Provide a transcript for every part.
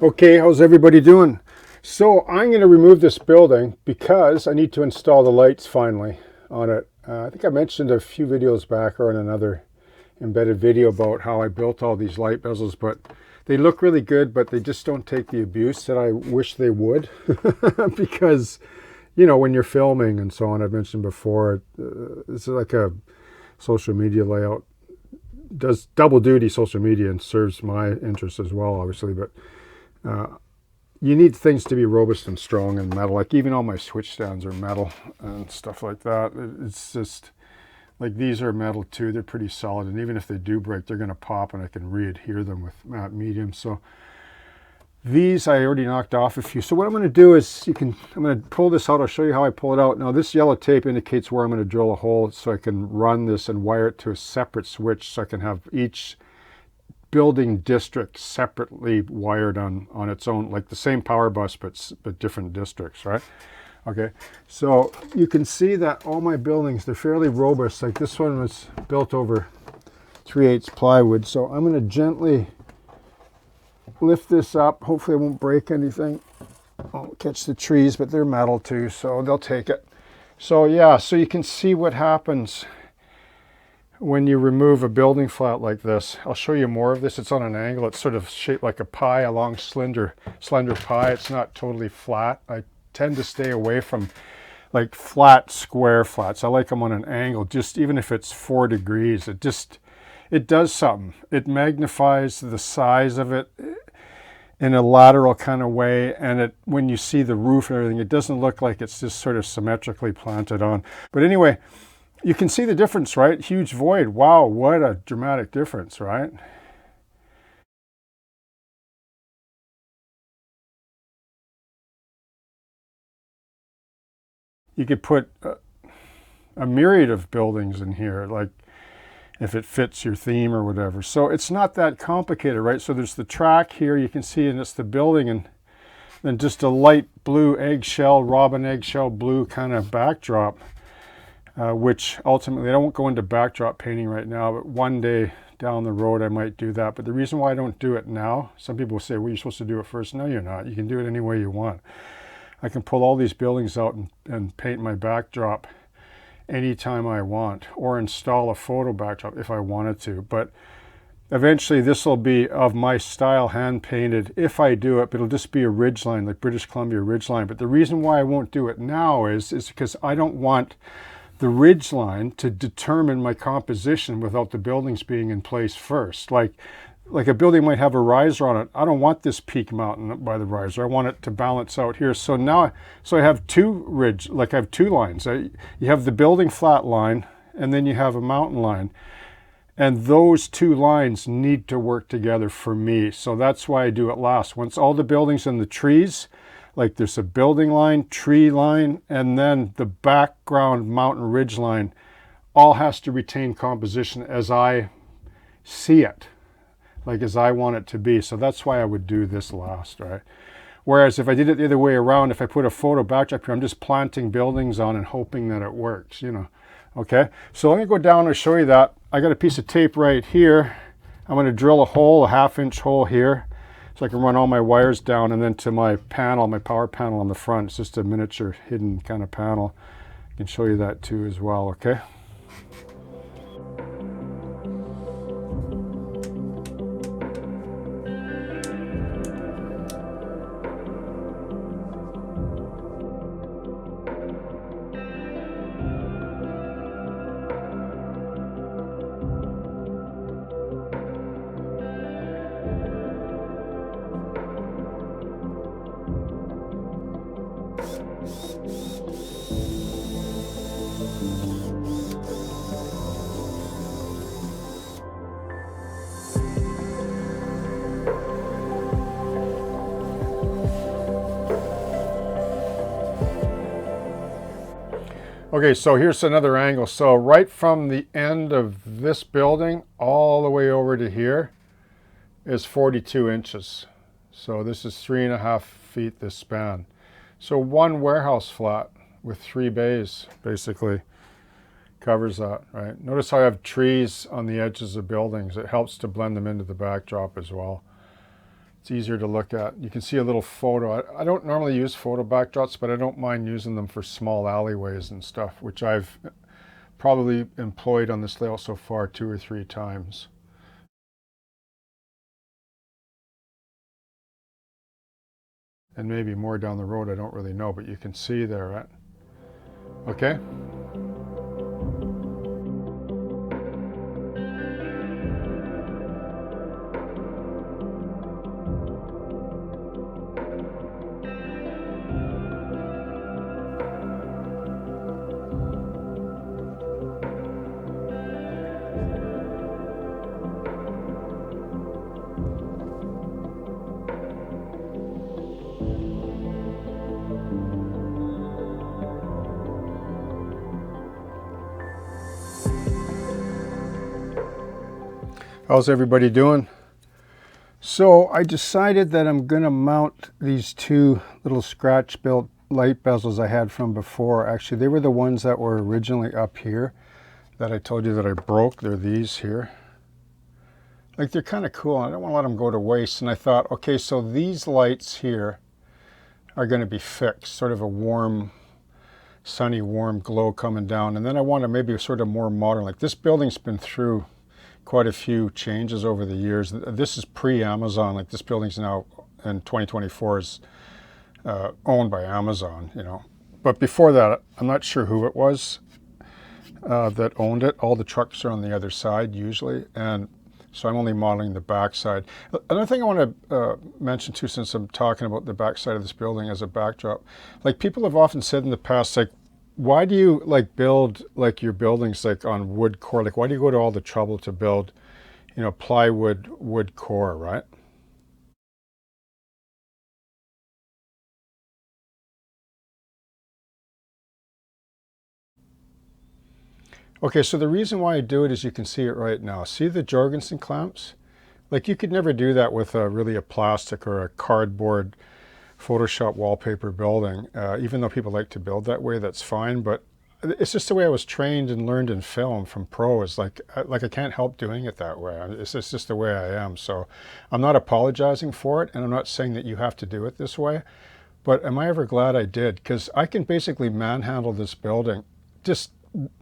Okay, how's everybody doing? So I'm going to remove this building because I need to install the lights finally on it. I think I mentioned a few videos back or in another embedded video about how I built all these light bezels, but they look really good, but they just don't take the abuse that I wish they would because, you know, when you're filming and so on, I've mentioned before, it's like a social media layout. Does double duty social media and serves my interests as well, obviously, but you need things to be robust and strong and metal. Like even all my switch stands are metal and stuff like that. It's just like these are metal too. They're pretty solid, and even if they do break, they're going to pop, and I can re-adhere them with matte medium. So these I already knocked off a few. So what I'm going to do is I'm going to pull this out. I'll show you how I pull it out. Now this yellow tape indicates where I'm going to drill a hole so I can run this and wire it to a separate switch so I can have each building district separately wired on its own, like the same power bus but different districts, right? Okay, so you can see that all my buildings, they're fairly robust. Like this one was built over 3/8 plywood, so I'm going to gently lift this up. Hopefully I won't break anything. I'll catch the trees, but they're metal too, so they'll take it. So yeah, so you can see what happens when you remove a building flat like this. I'll show you more of this. It's on an angle. It's sort of shaped like a pie, a long slender pie. It's not totally flat. I tend to stay away from like flat square flats. I like them on an angle, just even if it's 4 degrees. It does something. It magnifies the size of it in a lateral kind of way, and when you see the roof and everything, it doesn't look like it's just sort of symmetrically planted on. But anyway, you can see the difference, right? Huge void. Wow, what a dramatic difference, right? You could put a myriad of buildings in here, like if it fits your theme or whatever. So it's not that complicated, right? So there's the track here, you can see, and it's the building, and then just a light blue eggshell, robin eggshell blue kind of backdrop. Which ultimately, I won't go into backdrop painting right now, but one day down the road I might do that. But the reason why I don't do it now, some people say, well, you're supposed to do it first. No, you're not. You can do it any way you want. I can pull all these buildings out and paint my backdrop anytime I want, or install a photo backdrop if I wanted to. But eventually this will be of my style, hand painted, if I do it, but it'll just be a ridgeline, like British Columbia ridgeline. But the reason why I won't do it now is because I don't want the ridge line to determine my composition without the buildings being in place first. Like a building might have a riser on it. I don't want this peak mountain by the riser. I want it to balance out here. So now, I have two I have two lines. You have the building flat line, and then you have a mountain line. And those two lines need to work together for me. So that's why I do it last. Once all the buildings and the trees, like there's a building line, tree line, and then the background mountain ridge line, all has to retain composition as I see it, like as I want it to be. So that's why I would do this last, right? Whereas if I did it the other way around, if I put a photo backdrop here, I'm just planting buildings on and hoping that it works, you know. Okay, so let me go down and show you that. I got a piece of tape right here. I'm going to drill a hole, a 1/2-inch hole here, so I can run all my wires down, and then to my panel, my power panel on the front. It's just a miniature hidden kind of panel. I can show you that too as well, okay? Okay, so here's another angle. So right from the end of this building all the way over to here is 42 inches. So this is 3.5 feet this span. So one warehouse flat with 3 bays basically covers that, right? Notice how I have trees on the edges of buildings. It helps to blend them into the backdrop as well. It's easier to look at. You can see a little photo. I don't normally use photo backdrops, but I don't mind using them for small alleyways and stuff, which I've probably employed on this layout so far 2 or 3 times. And maybe more down the road, I don't really know, but you can see there, right? Okay. How's everybody doing? So I decided that I'm going to mount these 2 little scratch built light bezels I had from before. Actually, they were the ones that were originally up here that I told you that I broke. They're these here. Like, they're kind of cool. I don't want to let them go to waste. And I thought, okay, so these lights here are going to be fixed, sort of a warm, sunny, warm glow coming down. And then I want to maybe sort of more modern. Like, this building's been through quite a few changes over the years. This is pre-Amazon. Like, this building's now in 2024 is owned by Amazon, you know. But before that, I'm not sure who it was that owned it. All the trucks are on the other side usually, and so I'm only modeling the back side. Another thing I want to mention too, since I'm talking about the back side of this building as a backdrop, like, people have often said in the past, like, why do you like build like your buildings like on wood core? Like, why do you go to all the trouble to build, you know, plywood wood core, right? Okay, so the reason why I do it is you can see it right now. See the Jorgensen clamps? Like, you could never do that with really a plastic or a cardboard Photoshop wallpaper building. Even though people like to build that way, that's fine. But it's just the way I was trained and learned in film from pros. Like I can't help doing it that way. It's just the way I am. So I'm not apologizing for it, and I'm not saying that you have to do it this way. But am I ever glad I did? Because I can basically manhandle this building. Just,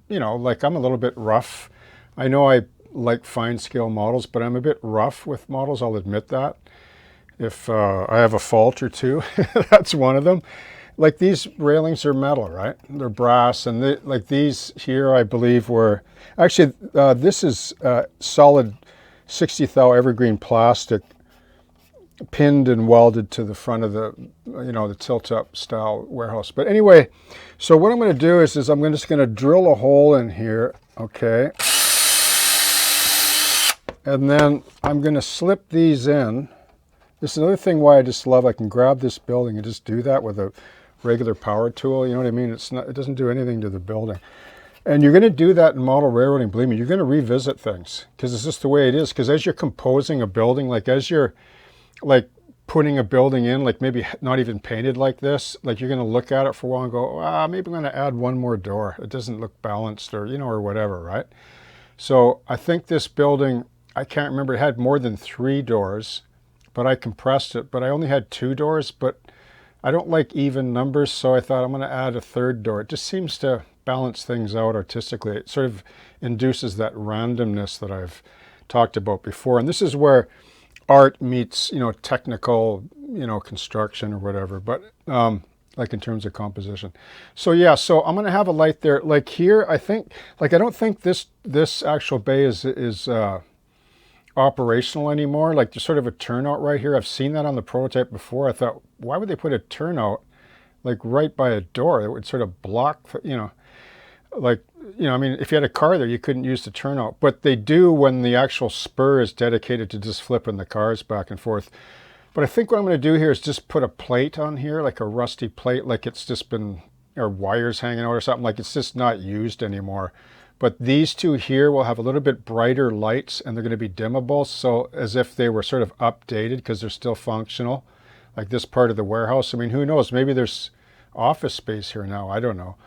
you know, like, I'm a little bit rough. I know I like fine scale models, but I'm a bit rough with models. I'll admit that. If I have a fault or two, that's one of them. Like, these railings are metal, right? They're brass, and like these here, I believe were actually this is solid 60 thou evergreen plastic, pinned and welded to the front of the, you know, the tilt-up style warehouse. But anyway, so what I'm going to do is I'm just going to drill a hole in here, okay, and then I'm going to slip these in. This is another thing why I just love, I can grab this building and just do that with a regular power tool. You know what I mean? It doesn't do anything to the building. And you're going to do that in model railroading. Believe me, you're going to revisit things because it's just the way it is. Because as you're composing a building, like as you're like putting a building in, like maybe not even painted like this, like you're going to look at it for a while and go, maybe I'm going to add one more door. It doesn't look balanced, or, you know, or whatever, right? So I think this building, I can't remember, it had more than 3 doors, but I compressed it. But I only had 2 doors, but I don't like even numbers, so I thought I'm going to add a 3rd door. It just seems to balance things out artistically. It sort of induces that randomness that I've talked about before. And this is where art meets, you know, technical, you know, construction or whatever, but like in terms of composition. So yeah, so I'm going to have a light there. Like here, I think, like, I don't think this actual bay is operational anymore. Like, there's sort of a turnout right here. I've seen that on the prototype before. I thought, why would they put a turnout like right by a door? It would sort of block, you know, like, you know, I mean, if you had a car there, you couldn't use the turnout, but they do when the actual spur is dedicated to just flipping the cars back and forth. But I think what I'm going to do here is just put a plate on here, like a rusty plate, like it's just been, or wires hanging out or something, like it's just not used anymore. But these two here will have a little bit brighter lights, and they're going to be dimmable, so as if they were sort of updated because they're still functional, like this part of the warehouse. I mean, who knows? Maybe there's office space here now. I don't know.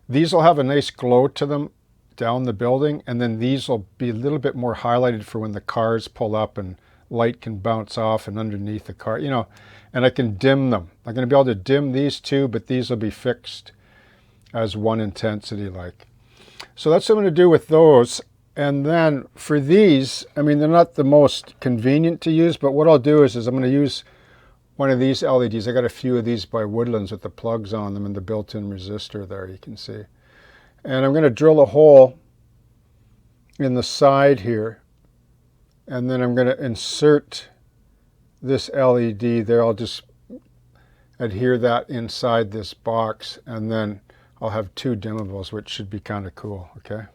These will have a nice glow to them down the building, and then these will be a little bit more highlighted for when the cars pull up and light can bounce off and underneath the car, you know, and I can dim them. I'm going to be able to dim these two, but these will be fixed as one intensity like. So that's what I'm going to do with those. And then for these, I mean, they're not the most convenient to use, but what I'll do is I'm going to use one of these LEDs. I got a few of these by Woodlands with the plugs on them and the built-in resistor there, you can see. And I'm going to drill a hole in the side here, and then I'm going to insert this LED there. I'll just adhere that inside this box, and then I'll have two dimmables, which should be kind of cool, okay?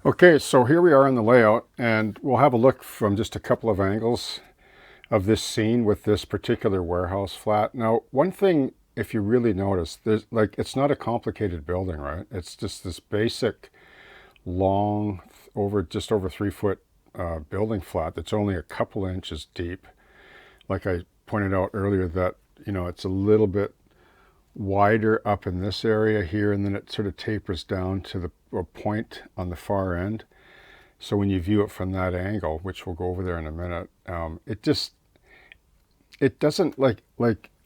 Okay, so here we are in the layout, and we'll have a look from just a couple of angles of this scene with this particular warehouse flat. Now, one thing, if you really notice, there's like, it's not a complicated building, right? It's just this basic long, just over 3 foot building flat that's only a couple inches deep. Like I pointed out earlier, that, you know, it's a little bit wider up in this area here, and then it sort of tapers down to a point on the far end. So when you view it from that angle, which we'll go over there in a minute, it doesn't like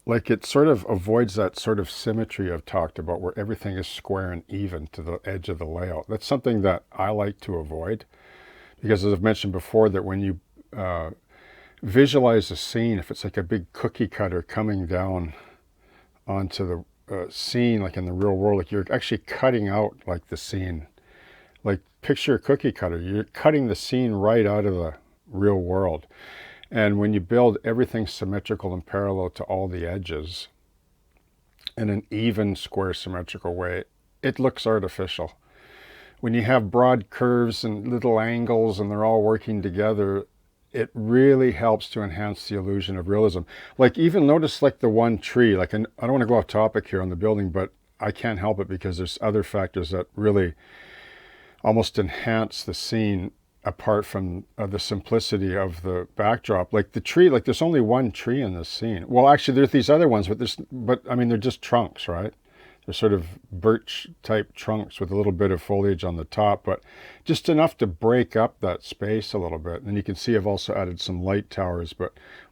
it sort of avoids that sort of symmetry I've talked about, where everything is square and even to the edge of the layout. That's something that I like to avoid, because as I've mentioned before, that when you visualize a scene, if it's like a big cookie cutter coming down onto the scene, like in the real world, like you're actually cutting out like the scene. Like picture a cookie cutter, you're cutting the scene right out of the real world. And when you build everything symmetrical and parallel to all the edges in an even square symmetrical way, it looks artificial. When you have broad curves and little angles and they're all working together, it really helps to enhance the illusion of realism. Like even notice like the one tree, like, and I don't want to go off topic here on the building, but I can't help it because there's other factors that really almost enhance the scene apart from the simplicity of the backdrop. Like the tree, like there's only one tree in this scene. Well, actually there's these other ones, but I mean, they're just trunks, right? They're sort of birch type trunks with a little bit of foliage on the top, but just enough to break up that space a little bit. And you can see I've also added some light towers,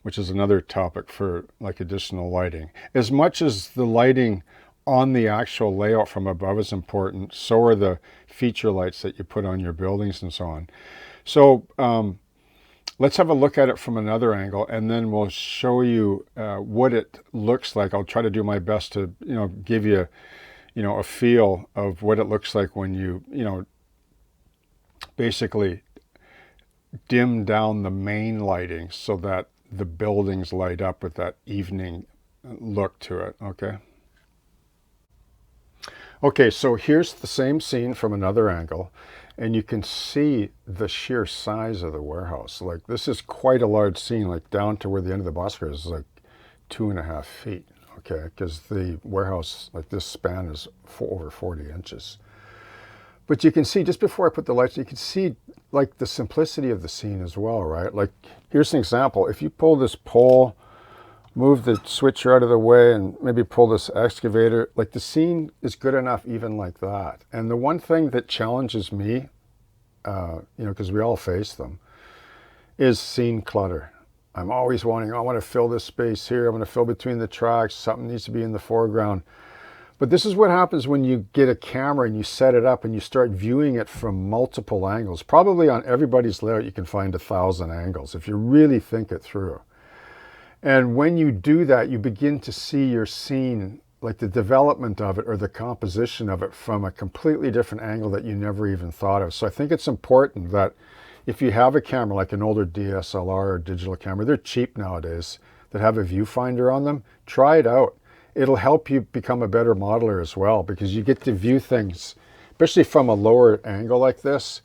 which is another topic for like additional lighting. As much as the lighting on the actual layout from above is important, so are the feature lights that you put on your buildings and so on. So let's have a look at it from another angle, and then we'll show you what it looks like. I'll try to do my best to, give you, a feel of what it looks like when you, basically dim down the main lighting so that the buildings light up with that evening look to it, okay? Okay, so here's the same scene from another angle, and you can see the sheer size of the warehouse. Like this is quite a large scene, like down to where the end of the boxcar is like 2.5 feet, okay? Because the warehouse, like this span is over 40 inches. But you can see, just before I put the lights, you can see like the simplicity of the scene as well, right? Like here's an example. If you pull this pole, move the switcher out of the way, and maybe pull this excavator, like the scene is good enough even like that. And the one thing that challenges me, because we all face them, is scene clutter. I'm always wanting, I want to fill this space here, I want to fill between the tracks, something needs to be in the foreground. But this is what happens when you get a camera and you set it up and you start viewing it from multiple angles. Probably on everybody's layout you can find 1,000 angles if you really think it through. And when you do that, you begin to see your scene, like the development of it or the composition of it, from a completely different angle that you never even thought of. So I think it's important that if you have a camera, like an older DSLR or digital camera, they're cheap nowadays, that have a viewfinder on them, try it out. It'll help you become a better modeler as well, because you get to view things, especially from a lower angle like this.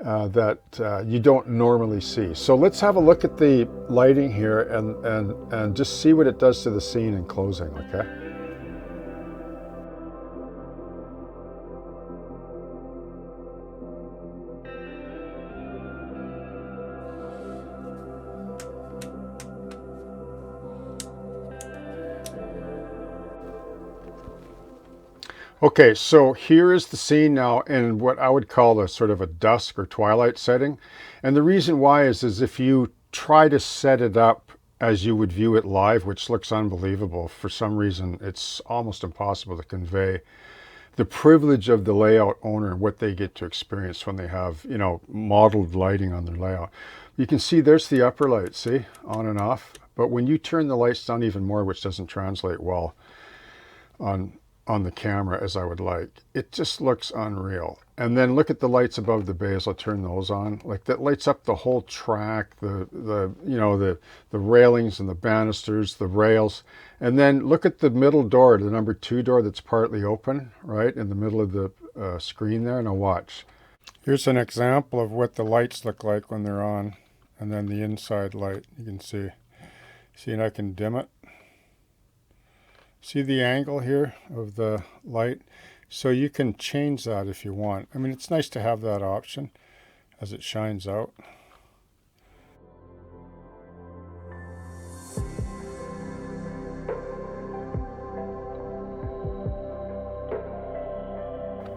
that you don't normally see. So let's have a look at the lighting here and just see what it does to the scene in closing, okay? Okay, so here is the scene now in what I would call a sort of a dusk or twilight setting. And the reason why is if you try to set it up as you would view it live, which looks unbelievable, for some reason it's almost impossible to convey the privilege of the layout owner and what they get to experience when they have, you know, modeled lighting on their layout. You can see there's the upper light, see, on and off. But when you turn the lights down even more, which doesn't translate well on the camera as I would like, it just looks unreal. And then look at the lights above the bays. I'll turn those on. Like that lights up the whole track, the railings and the banisters, the rails. And then look at the middle door, the number 2 door that's partly open, right in the middle of the screen there. Now watch. Here's an example of what the lights look like when they're on, and then the inside light. You can see. See, and I can dim it. See the angle here of the light? So you can change that if you want. I mean, it's nice to have that option as it shines out.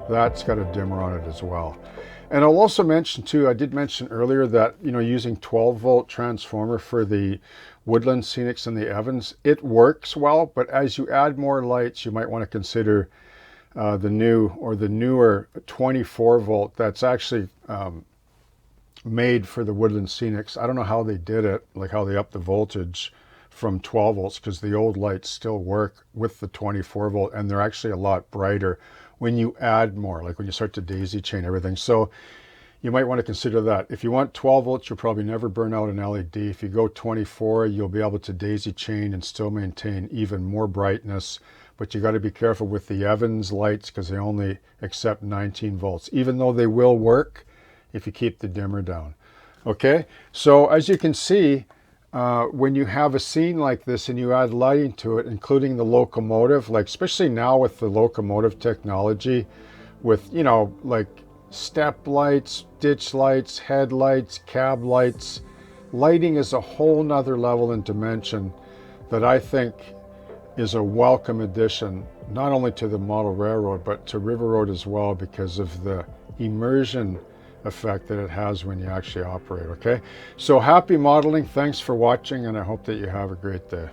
That's got a dimmer on it as well. And I'll also mention too, I did mention earlier that, you know, using 12-volt transformer for the woodland scenics and the Evans, it works well, but as you add more lights, you might want to consider the newer 24-volt that's actually made for the woodland scenics. I don't know how they did it, like how they upped the voltage from 12 volts, because the old lights still work with the 24-volt, and they're actually a lot brighter when you add more, like when you start to daisy chain everything. So you might want to consider that. If you want 12 volts, you'll probably never burn out an LED. If you go 24, you'll be able to daisy chain and still maintain even more brightness. But you got to be careful with the Evans lights because they only accept 19 volts, even though they will work if you keep the dimmer down. Okay, so as you can see, when you have a scene like this and you add lighting to it, including the locomotive, like especially now with the locomotive technology, with, you know, like step lights, ditch lights, headlights, cab lights, lighting is a whole nother level and dimension that I think is a welcome addition, not only to the model railroad, but to River Road as well, because of the immersion effect that it has when you actually operate. Okay, so happy modeling. Thanks for watching, and I hope that you have a great day.